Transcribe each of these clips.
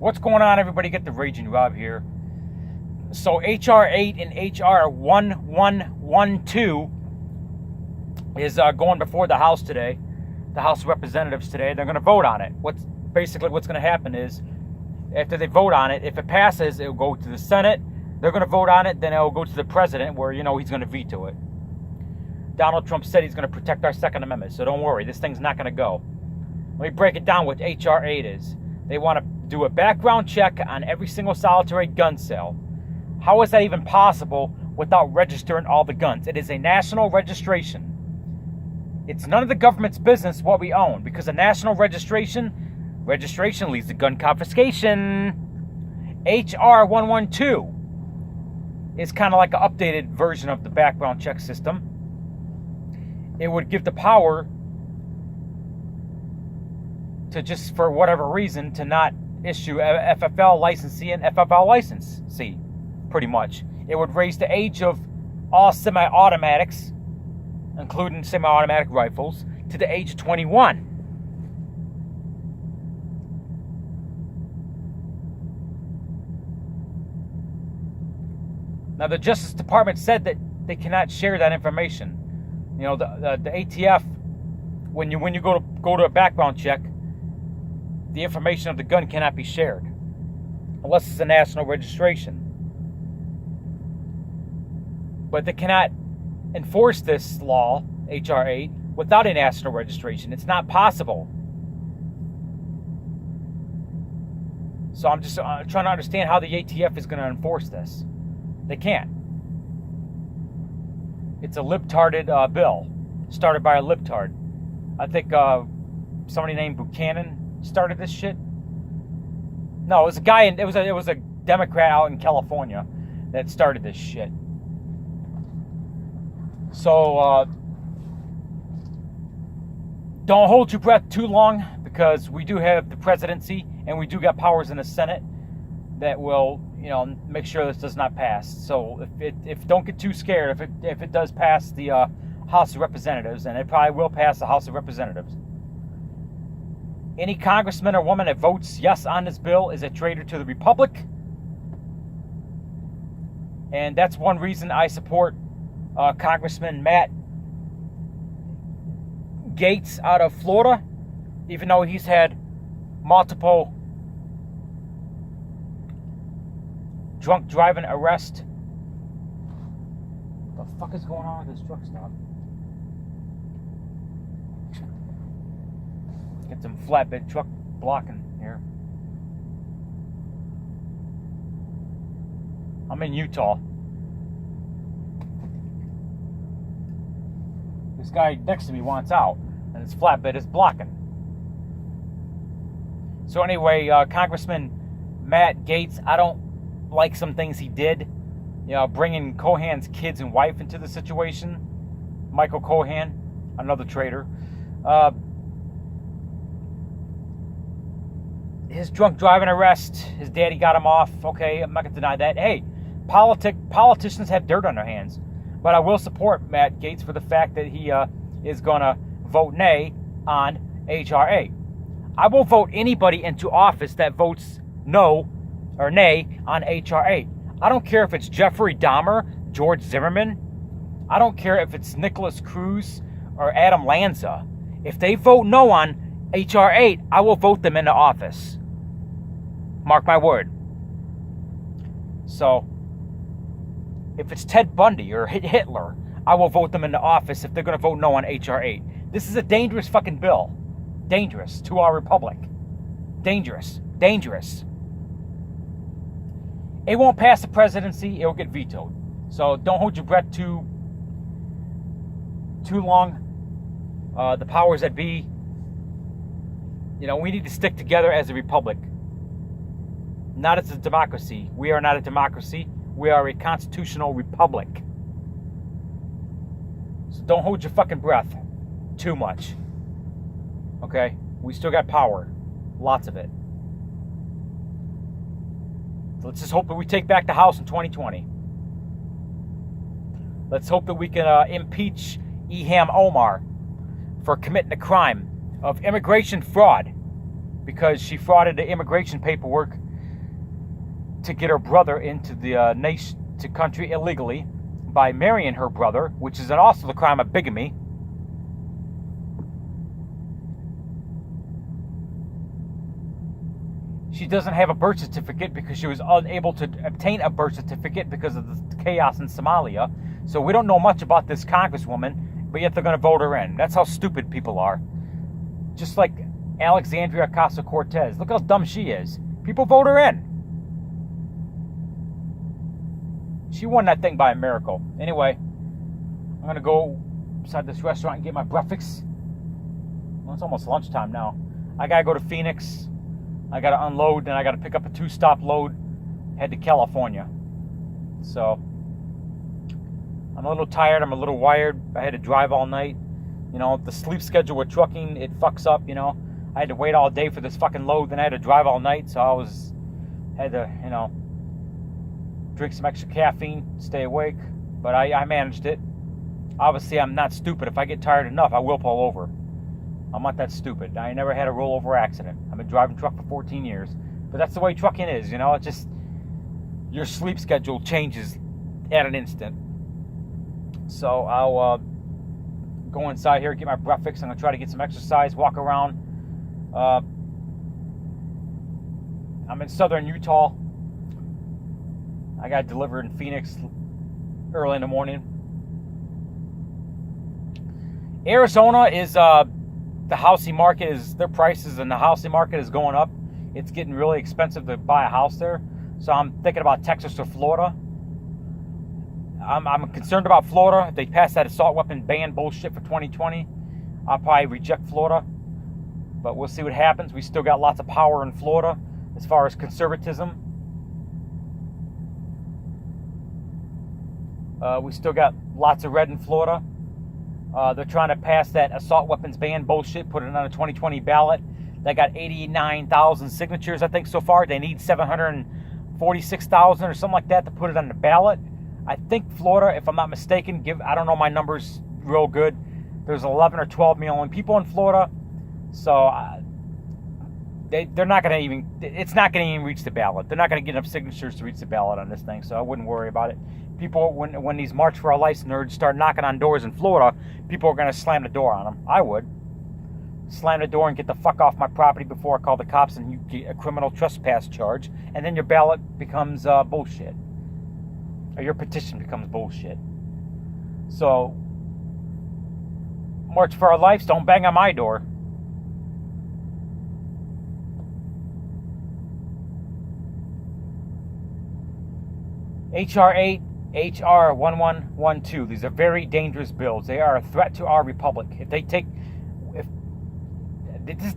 What's going on, everybody? Get the Raging Rob here. So HR8 and HR1112 is going before the House today, the House of Representatives today. They're going to vote on it. What's going to happen is, after they vote on it, if it passes, it'll go to the Senate. They're going to vote on it, then it'll go to the President, where, he's going to veto it. Donald Trump said he's going to protect our Second Amendment, so don't worry, this thing's not going to go. Let me break it down what HR8 is. They want to do a background check on every single solitary gun sale. How is that even possible without registering all the guns? It is a national registration. It's none of the government's business what we own, because a national registration leads to gun confiscation. HR1112 is kind of like an updated version of the background check system. It would give the power to just, for whatever reason, to not issue FFL licensee and FFL licensee, pretty much. It would raise the age of all semi-automatics, including semi-automatic rifles, to the age of 21. Now, the Justice Department said that they cannot share that information. The ATF, when you go to a background check, the information of the gun cannot be shared unless it's a national registration. But they cannot enforce this law, HR8, without a national registration. It's not possible. So I'm just trying to understand how the ATF is going to enforce this. They can't. It's a libtarded bill, started by a libtard. I think somebody named Buchanan started this shit. No, it was a guy. It was a Democrat out in California that started this shit. So don't hold your breath too long, because we do have the presidency and we do got powers in the Senate that will, make sure this does not pass. So if don't get too scared if it does pass the House of Representatives, and it probably will pass the House of Representatives. Any congressman or woman that votes yes on this bill is a traitor to the Republic. And that's one reason I support Congressman Matt Gaetz out of Florida, even though he's had multiple drunk driving arrests. What the fuck is going on with this truck stop? Get some flatbed truck blocking here. I'm in Utah. This guy next to me wants out, and his flatbed is blocking. So anyway, Congressman Matt Gaetz, I don't like some things he did. Bringing Cohen's kids and wife into the situation. Michael Cohen, another traitor. His drunk driving arrest, his daddy got him off. Okay, I'm not going to deny that. Hey, politicians have dirt on their hands. But I will support Matt Gaetz for the fact that he is going to vote nay on HR8. I will vote anybody into office that votes no or nay on HR8. I don't care if it's Jeffrey Dahmer, George Zimmerman. I don't care if it's Nicholas Cruz or Adam Lanza. If they vote no on HR8, I will vote them into office. Mark my word. So, if it's Ted Bundy or Hitler, I will vote them into office if they're going to vote no on HR8. This is a dangerous fucking bill. Dangerous to our republic. Dangerous. Dangerous. It won't pass the presidency. It will get vetoed. So don't hold your breath too long. The powers that be, we need to stick together as a republic. Not as a democracy. We are not a democracy. We are a constitutional republic. So don't hold your fucking breath too much. Okay? We still got power. Lots of it. So let's just hope that we take back the House in 2020. Let's hope that we can impeach Ilhan Omar for committing a crime of immigration fraud, because she frauded the immigration paperwork to get her brother into the to country illegally by marrying her brother, which is also the crime of bigamy. She doesn't have a birth certificate because she was unable to obtain a birth certificate because of the chaos in Somalia. So we don't know much about this congresswoman, but yet they're going to vote her in. That's how stupid people are. Just like Alexandria Ocasio-Cortez. Look how dumb she is. People vote her in. She won that thing by a miracle. Anyway, I'm going to go inside this restaurant and get my breakfast. Well, it's almost lunchtime now. I got to go to Phoenix. I got to unload, and I got to pick up a 2-stop load, head to California. So, I'm a little tired. I'm a little wired. I had to drive all night. You know, the sleep schedule with trucking, it fucks up, you know. I had to wait all day for this fucking load, then I had to drive all night, so I had to, you know, drink some extra caffeine, stay awake. But I managed it. Obviously, I'm not stupid. If I get tired enough, I will pull over. I'm not that stupid. I never had a rollover accident. I've been driving truck for 14 years. But that's the way trucking is, you know. It's just, your sleep schedule changes at an instant. So I'll go inside here, get my breakfast. I'm going to try to get some exercise, walk around. I'm in southern Utah. I got delivered in Phoenix early in the morning. Arizona is... the housing market is, their prices in the housing market is going up. It's getting really expensive to buy a house there. So I'm thinking about Texas or Florida. I'm concerned about Florida. If they pass that assault weapon ban bullshit for 2020, I'll probably reject Florida. But we'll see what happens. We still got lots of power in Florida as far as conservatism. We still got lots of red in Florida. They're trying to pass that assault weapons ban bullshit, put it on a 2020 ballot. They got 89,000 signatures, I think, so far. They need 746,000 or something like that to put it on the ballot. I think Florida, if I'm not mistaken, I don't know my numbers real good. There's 11 or 12 million people in Florida. So they're not going to even, it's not going to even reach the ballot. They're not going to get enough signatures to reach the ballot on this thing, so I wouldn't worry about it. People, when these March for Our Lives nerds start knocking on doors in Florida, people are going to slam the door on them. I would. Slam the door and get the fuck off my property before I call the cops and you get a criminal trespass charge, and then your ballot becomes bullshit. Or your petition becomes bullshit. So, March for Our Lives, don't bang on my door. HR8, HR1112. These are very dangerous bills. They are a threat to our republic.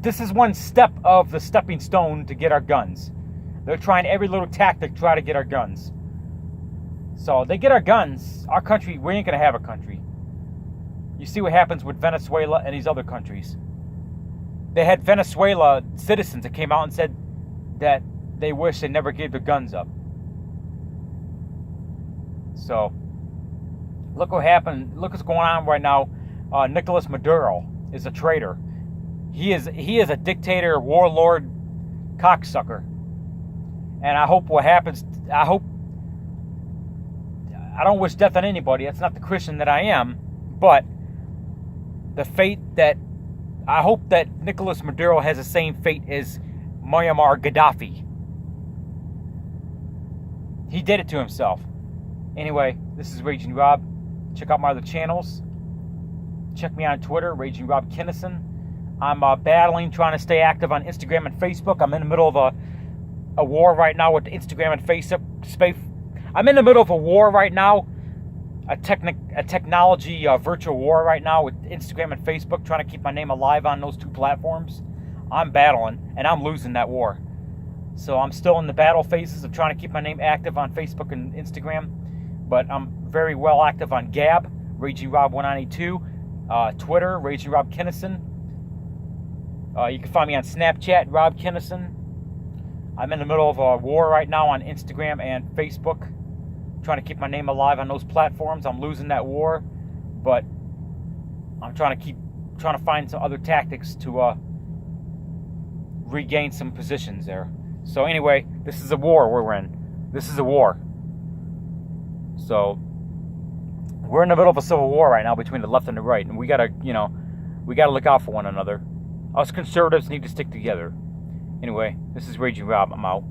This is one step of the stepping stone to get our guns. They're trying every little tactic to try to get our guns. So they get our guns, our country, we ain't going to have a country. You see what happens with Venezuela and these other countries. They had Venezuela citizens that came out and said that they wish they never gave their guns up. So, look what happened. Look what's going on right now. Nicolas Maduro is a traitor. He is a dictator, warlord, cocksucker. And I hope what happens. I don't wish death on anybody. That's not the Christian that I am. But the fate that I hope that Nicolas Maduro has the same fate as Muammar Gaddafi. He did it to himself. Anyway, this is Raging Rob. Check out my other channels. Check me on Twitter, Raging Rob Kinnison. I'm battling, trying to stay active on Instagram and Facebook. I'm in the middle of a war right now with Instagram and Facebook. I'm in the middle of a war right now, a technology virtual war right now with Instagram and Facebook, trying to keep my name alive on those two platforms. I'm battling, and I'm losing that war. So I'm still in the battle phases of trying to keep my name active on Facebook and Instagram. But I'm very well active on Gab, Raging Rob 192, Twitter, Raging Rob Kinnison. You can find me on Snapchat, Rob Kinnison. I'm in the middle of a war right now on Instagram and Facebook, trying to keep my name alive on those platforms. I'm losing that war, but I'm trying to find some other tactics to regain some positions there. So anyway, this is a war we're in. This is a war. So we're in the middle of a civil war right now between the left and the right, and we gotta look out for one another. Us conservatives need to stick together. Anyway, this is Raging Rob. I'm out.